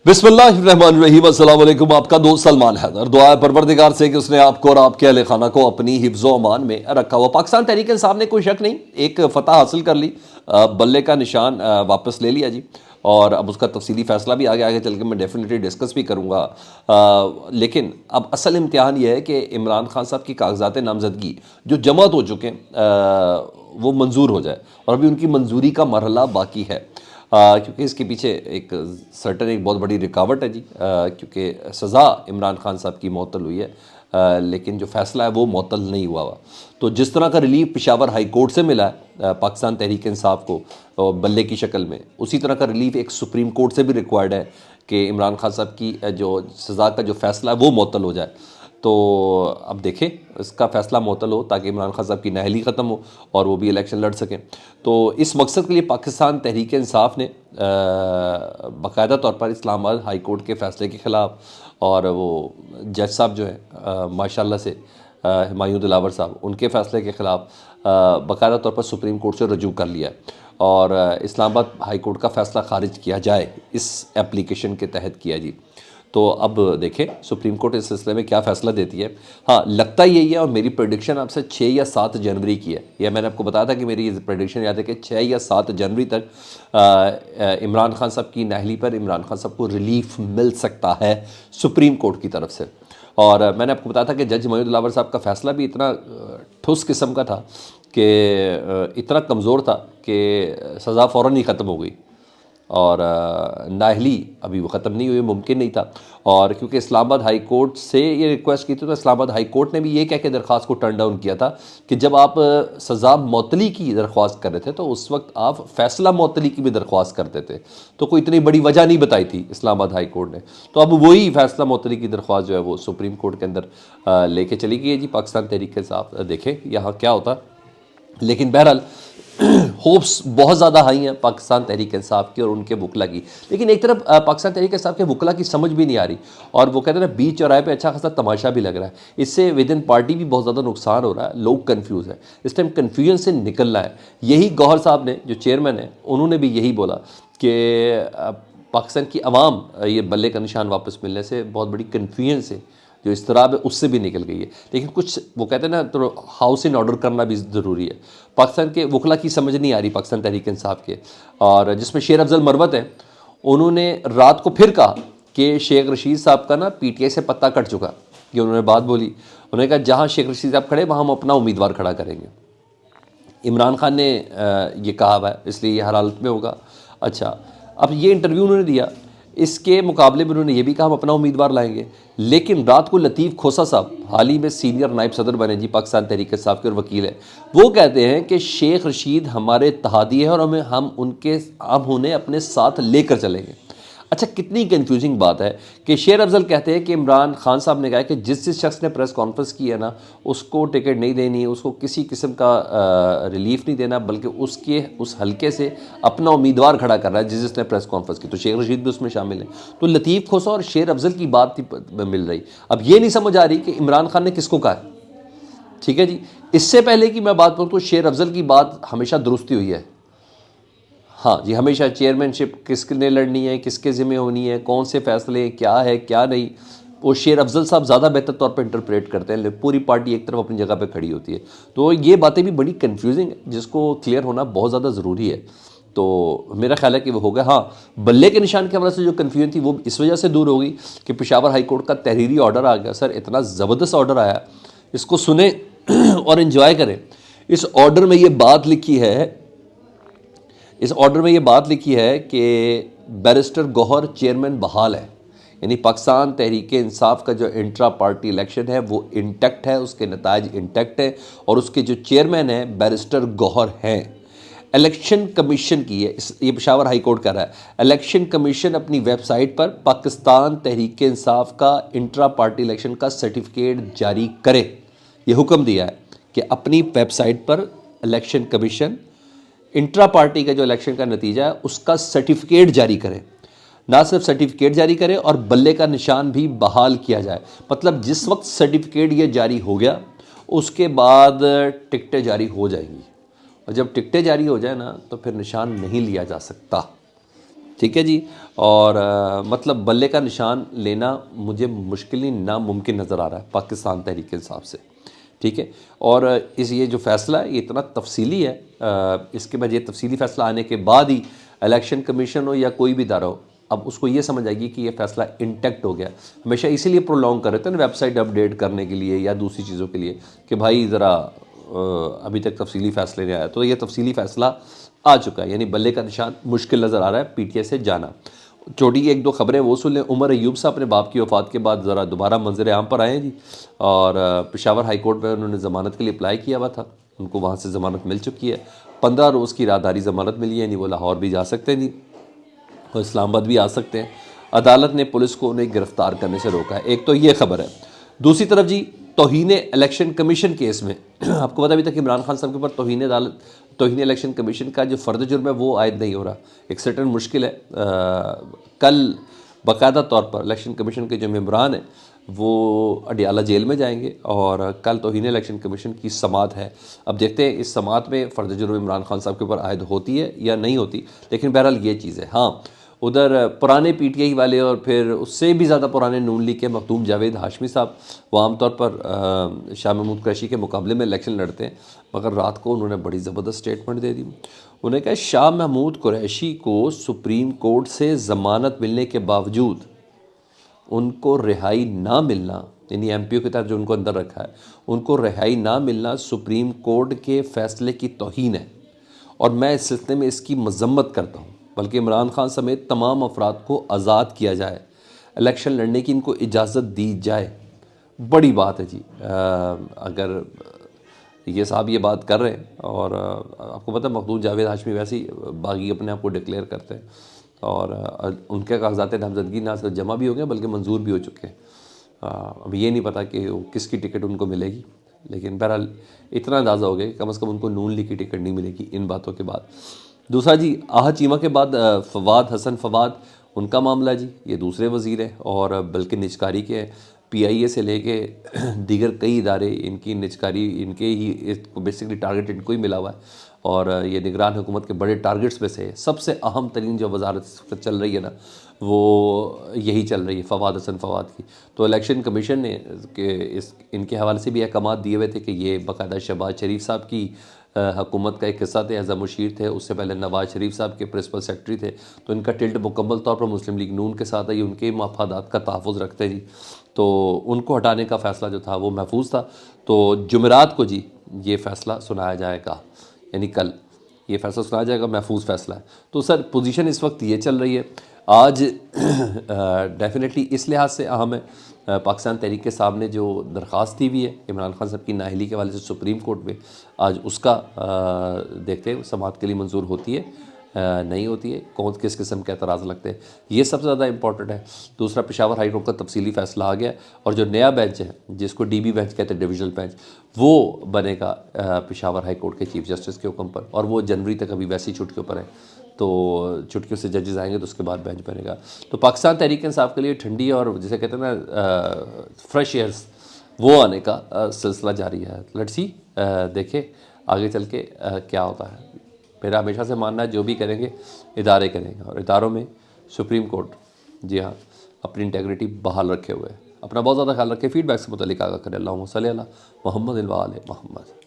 बिस्मिल्लाहिर्रहमानिर्रहीम। अस्सलाम वालेकुम। आपका दोस्त सलमान हैदर। दुआ है परवरदिगार से कि उसने आपको और आपके अहले खाना को अपनी हिफ्ज़ो अमान में रखा हुआ। पाकिस्तान तहरीक इंसाफ ने कोई शक नहीं एक फ़तह हासिल कर ली, बल्ले का निशान वापस ले लिया जी। और अब उसका तफसीली फ़ैसला भी आगे आगे चल के मैं डेफिनेटली डिस्कस भी करूँगा। लेकिन अब असल इम्तिहान ये है कि इमरान खान साहब की कागज़ात नामज़दगी जो जमा हो चुके हैं वो मंजूर हो जाए, और अभी उनकी मंजूरी का मरहला बाकी है। क्योंकि इसके पीछे एक सर्टन एक बहुत बड़ी रुकावट है जी, क्योंकि सज़ा इमरान खान साहब की मअतल हुई है, लेकिन जो फ़ैसला है वो मअतल नहीं हुआ। तो जिस तरह का रिलीफ पेशावर हाई कोर्ट से मिला है पाकिस्तान तहरीक इंसाफ को बल्ले की शक्ल में, उसी तरह का रिलीफ एक सुप्रीम कोर्ट से भी रिक्वायर्ड है कि इमरान खान साहब की जो सज़ा का जो फ़ैसला है वो मअतल हो जाए। तो अब देखें इसका फ़ैसला मुअत्तल हो ताकि इमरान खान साहब की नाअहली ख़त्म हो और वो भी इलेक्शन लड़ सकें। तो इस मकसद के लिए पाकिस्तान तहरीक इंसाफ ने बाकायदा तौर पर इस्लामाबाद हाई कोर्ट के फ़ैसले के ख़िलाफ़, और वो जज साहब जो हैं माशाल्लाह से हुमायूं दिलावर साहब, उनके फ़ैसले के ख़िलाफ़ बाकायदा तौर पर सुप्रीम कोर्ट से रजू कर लिया है और इस्लामाबाद हाई कोर्ट का फ़ैसला ख़ारिज किया जाए इस एप्लीकेशन के तहत किया जी। तो अब देखें सुप्रीम कोर्ट इस सिलसिले में क्या फ़ैसला देती है। हाँ, लगता यही है, और मेरी प्रेडिक्शन आपसे 6 या 7 जनवरी की है। यह मैंने आपको बताया था कि मेरी प्रेडिक्शन याद है कि 6 या 7 जनवरी तक इमरान खान साहब की नाअहली पर इमरान खान साहब को रिलीफ मिल सकता है सुप्रीम कोर्ट की तरफ से। और मैंने आपको बताया था कि जज हुमायूं दिलावर साहब का फ़ैसला भी इतना ठुस किस्म का था कि इतना कमज़ोर था कि सज़ा फ़ौरन ही ख़त्म हो गई, और नाअहली अभी वो ख़त्म नहीं हुई, मुमकिन नहीं था। और क्योंकि इस्लामाबाद हाई कोर्ट से ये रिक्वेस्ट की थी, तो इस्लामाबाद हाई कोर्ट ने भी ये कह के दरख्वास्त को टर्न डाउन किया था कि जब आप सज़ा मअतली की दरख्वास्त कर रहे थे तो उस वक्त आप फ़ैसला मअतली की भी दरख्वास्त करते थे, तो कोई इतनी बड़ी वजह नहीं बताई थी इस्लामाबाद हाई कोर्ट ने। तो अब वही फ़ैसला मअतली की दरख्वास्त जो है वो सुप्रीम कोर्ट के अंदर लेके चली गई है जी पाकिस्तान तहरीक के साथ। देखें यहाँ क्या होता, लेकिन बहरहाल होप्स बहुत ज़्यादा हाई हैं पाकिस्तान तहरीक इंसाफ की और उनके वकला की। लेकिन एक तरफ पाकिस्तान तहरीक इंसाफ के वकला की समझ भी नहीं आ रही, और वो कहते हैं ना बीच चौराहे पे अच्छा खासा तमाशा भी लग रहा है। इससे विद इन पार्टी भी बहुत ज़्यादा नुकसान हो रहा है, लोग कन्फ्यूज़ है। इस टाइम कन्फ्यूजन से निकलना है। यही गौहर साहब ने जो चेयरमैन है उन्होंने भी यही बोला कि पाकिस्तान की आवाम ये बल्ले का निशान वापस मिलने से बहुत बड़ी कन्फ्यूजन से जो इस्तराब है उससे भी निकल गई है। लेकिन कुछ वो कहते हैं ना, तो हाउस इन ऑर्डर करना भी ज़रूरी है। पाकिस्तान के वकला की समझ नहीं आ रही पाकिस्तान तहरीक इंसाफ के, और जिसमें शेर अफजल मरवत है, उन्होंने रात को फिर कहा कि शेख रशीद साहब का ना PTI से पत्ता कट चुका। ये उन्होंने बात बोली, उन्होंने कहा जहाँ शेख रशीद साहब खड़े वहाँ हम अपना उम्मीदवार खड़ा करेंगे। इमरान खान ने ये कहा हुआ है, इसलिए ये हर हालत में होगा। अच्छा, अब ये इंटरव्यू उन्होंने दिया, इसके मुकाबले में उन्होंने ये भी कहा हम अपना उम्मीदवार लाएंगे। लेकिन रात को लतीफ़ खोसा साहब, हाल ही में सीनियर नायब सदर बने जी पाकिस्तान तहरीक इंसाफ के और वकील है, वो कहते हैं कि शेख रशीद हमारे इत्तेहादी है और हम उन्हें अपने साथ लेकर चलेंगे। अच्छा, कितनी कंफ्यूजिंग बात है कि शेर अफजल कहते हैं कि इमरान खान साहब ने कहा कि जिस शख्स ने प्रेस कॉन्फ्रेंस की है ना, उसको टिकट नहीं देनी, उसको किसी किस्म का रिलीफ नहीं देना, बल्कि उसके उस हलके से अपना उम्मीदवार खड़ा कर रहा है जिसने प्रेस कॉन्फ्रेंस की। तो शेख रशीद भी उसमें शामिल है। तो लतीफ़ खोसा और शेर अफजल की बात मिल रही। अब ये नहीं समझ आ रही कि इमरान खान ने किसको कहा है। ठीक है जी, इससे पहले कि मैं बात करूँ तो शेर अफजल की बात हमेशा दुरुस्ती हुई है। हाँ जी, हमेशा चेयरमैनशिप किसने लड़नी है, किसके ज़िम्मे होनी है, कौन से फ़ैसले क्या है क्या नहीं, वो शेर अफजल साहब ज़्यादा बेहतर तौर पर इंटरप्रेट करते हैं। पूरी पार्टी एक तरफ अपनी जगह पे खड़ी होती है। तो ये बातें भी बड़ी कन्फ्यूजिंग है जिसको क्लियर होना बहुत ज़्यादा ज़रूरी है। तो मेरा ख्याल है कि वो हो गया। हाँ, बल्ले के निशान के हवाले से जो कन्फ्यूजन थी वो इस वजह से दूर हो गई कि पेशावर हाई कोर्ट का तहरीरी ऑर्डर आ गया। सर, इतना ज़बरदस्त ऑर्डर आया, इसको सुने और इन्जॉय करें। इस ऑर्डर में ये बात लिखी है कि बैरिस्टर गौहर चेयरमैन बहाल है, यानी पाकिस्तान तहरीक इंसाफ का जो इंट्रा पार्टी इलेक्शन है वो इंटैक्ट है, उसके नताइज इंटैक्ट है, और उसके जो चेयरमैन हैं बैरिस्टर गौहर हैं। इलेक्शन कमीशन की है, ये पेशावर हाई कोर्ट कर रहा है, इलेक्शन कमीशन अपनी वेबसाइट पर पाकिस्तान तहरीक इंसाफ का इंट्रा पार्टी इलेक्शन का सर्टिफिकेट जारी करे। ये हुक्म दिया है कि अपनी वेबसाइट पर इलेक्शन कमीशन इंट्रा पार्टी का जो इलेक्शन का नतीजा है उसका सर्टिफिकेट जारी करें। ना सिर्फ सर्टिफिकेट जारी करें और बल्ले का निशान भी बहाल किया जाए। मतलब जिस वक्त सर्टिफिकेट ये जारी हो गया उसके बाद टिकटें जारी हो जाएंगी, और जब टिकटें जारी हो जाए ना तो फिर निशान नहीं लिया जा सकता। ठीक है जी। اور مطلب بلے کا نشان لینا مجھے مشکل نہیں ناممکن نظر آ رہا ہے پاکستان تحریک انصاف سے، ٹھیک ہے. اور یہ جو فیصلہ ہے یہ اتنا تفصیلی ہے، اس کے بعد یہ تفصیلی فیصلہ آنے کے بعد ہی الیکشن کمیشن ہو یا کوئی بھی ادارہ ہو اب اس کو یہ سمجھ آئے گی کہ یہ فیصلہ انٹیکٹ ہو گیا. ہمیشہ اسی لیے پرولونگ کر رہے تھے نا ویب سائٹ اپڈیٹ کرنے کے لیے یا دوسری چیزوں کے لیے کہ بھائی ذرا ابھی تک تفصیلی فیصلے نہیں آیا. تو یہ تفصیلی فیصلہ آ چکا ہے، یعنی بلے کا نشان مشکل نظر آ رہا ہے پی ٹی آئی سے جانا. چھوٹی ایک دو خبریں وہ سن لیں. عمر ایوب صاحب اپنے باپ کی وفات کے بعد ذرا دوبارہ منظر عام پر آئے ہیں جی، اور پشاور ہائی کورٹ میں انہوں نے ضمانت کے لیے اپلائی کیا ہوا تھا، ان کو وہاں سے ضمانت مل چکی ہے. 15 روز کی راہداری ضمانت ملی ہے، یعنی وہ لاہور بھی جا سکتے ہیں جی اور اسلام آباد بھی آ سکتے ہیں. عدالت نے پولیس کو انہیں گرفتار کرنے سے روکا ہے. ایک تو یہ خبر ہے. دوسری طرف جی توہین الیکشن کمیشن کیس میں آپ کو پتا بھی تھا کہ عمران خان صاحب کے اوپر توہین الیکشن کمیشن کا جو فرد جرم ہے وہ عائد نہیں ہو رہا. ایک سرٹن مشکل ہے. کل باقاعدہ طور پر الیکشن کمیشن کے جو ممبران ہیں وہ اڈیالہ جیل میں جائیں گے اور کل توہین الیکشن کمیشن کی سماعت ہے. اب دیکھتے ہیں اس سماعت میں فرد جرم عمران خان صاحب کے اوپر عائد ہوتی ہے یا نہیں ہوتی، لیکن بہرحال یہ چیز ہے. ہاں ادھر پرانے پی ٹی آئی والے اور پھر اس سے بھی زیادہ پرانے نون لیگ کے مخدوم جاوید ہاشمی صاحب وہ عام طور پر شاہ محمود قریشی کے مقابلے میں الیکشن لڑتے ہیں، مگر رات کو انہوں نے بڑی زبردست سٹیٹمنٹ دے دی. انہوں نے کہا شاہ محمود قریشی کو سپریم کورٹ سے ضمانت ملنے کے باوجود ان کو رہائی نہ ملنا، یعنی ایم پی او کے تحت جو ان کو اندر رکھا ہے ان کو رہائی نہ ملنا سپریم کورٹ کے فیصلے کی توہین ہے، اور میں اس سلسلے میں اس کی مذمت کرتا ہوں. بلکہ عمران خان سمیت تمام افراد کو آزاد کیا جائے، الیکشن لڑنے کی ان کو اجازت دی جائے. بڑی بات ہے جی. اگر یہ صاحب یہ بات کر رہے ہیں اور آپ کو پتہ ہے مخدوم جاوید ہاشمی ویسے ہی باغی اپنے آپ کو ڈکلیئر کرتے ہیں اور ان کے کاغذات نامزدگی نہ صرف جمع بھی ہو گئے بلکہ منظور بھی ہو چکے ہیں. اب یہ نہیں پتہ کہ کس کی ٹکٹ ان کو ملے گی، لیکن بہرحال اتنا اندازہ ہو گیا کہ کم از کم ان کو نون لیگ کی ٹکٹ نہیں ملے گی ان باتوں کے بعد. دوسرا جی آہا چیمہ کے بعد فواد حسن فواد ان کا معاملہ جی، یہ دوسرے وزیر ہیں اور بلکہ نجکاری کے پی آئی اے سے لے کے دیگر کئی ادارے ان کی نجکاری ان کے ہی بیسکلی ٹارگٹ ان کو ہی ملا ہوا ہے. اور یہ نگران حکومت کے بڑے ٹارگٹس میں سے سب سے اہم ترین جو وزارت چل رہی ہے نا وہ یہی چل رہی ہے فواد حسن فواد کی. تو الیکشن کمیشن نے ان کے حوالے سے بھی احکامات دیے ہوئے تھے کہ یہ باقاعدہ شہباز شریف صاحب کی حکومت کا ایک حصہ تھے، ایز اے مشیر تھے، اس سے پہلے نواز شریف صاحب کے پرنسپل سیکرٹری تھے، تو ان کا ٹلٹ مکمل طور پر مسلم لیگ نون کے ساتھ ہے، یہ ان کے مفادات کا تحفظ رکھتے ہیں جی. تو ان کو ہٹانے کا فیصلہ جو تھا وہ محفوظ تھا. تو جمعرات کو جی یہ فیصلہ سنایا جائے گا، یعنی کل یہ فیصلہ سنایا جائے گا، محفوظ فیصلہ ہے. تو سر پوزیشن اس وقت یہ چل رہی ہے. آج ڈیفینیٹلی اس لحاظ سے اہم ہے پاکستان تحریک کے سامنے جو درخواست دی ہوئی ہے عمران خان صاحب کی نااہلی کے حوالے سے سپریم کورٹ میں، آج اس کا دیکھتے ہیں سماعت کے لیے منظور ہوتی ہے نہیں ہوتی ہے، کون کس قسم کے اعتراض لگتے ہیں، یہ سب سے زیادہ امپورٹنٹ ہے. دوسرا پشاور ہائی کورٹ کا تفصیلی فیصلہ آ گیا اور جو نیا بینچ ہے جس کو ڈی بی بینچ کہتے ہیں ڈویژنل بینچ، وہ بنے گا پشاور ہائی کورٹ کے چیف جسٹس کے حکم پر، اور وہ جنوری تک ابھی ویسی چھٹکیوں پر ہے، تو چھٹکیوں سے ججز آئیں گے تو اس کے بعد بینچ بنے گا. تو پاکستان تحریک انصاف کے لیے ٹھنڈی اور جسے کہتے ہیں نا فریش ایئرس وہ آنے کا سلسلہ جاری ہے. لیٹس سی دیکھیں آگے چل کے کیا ہوتا ہے. میرا ہمیشہ سے ماننا ہے جو بھی کریں گے ادارے کریں گے، اور اداروں میں سپریم کورٹ جی ہاں اپنی انٹیگریٹی بحال رکھے ہوئے. اپنا بہت زیادہ خیال رکھیں. فیڈ بیک سے متعلق آگاہ کریں. اللہم صلی علی محمد و آل محمد.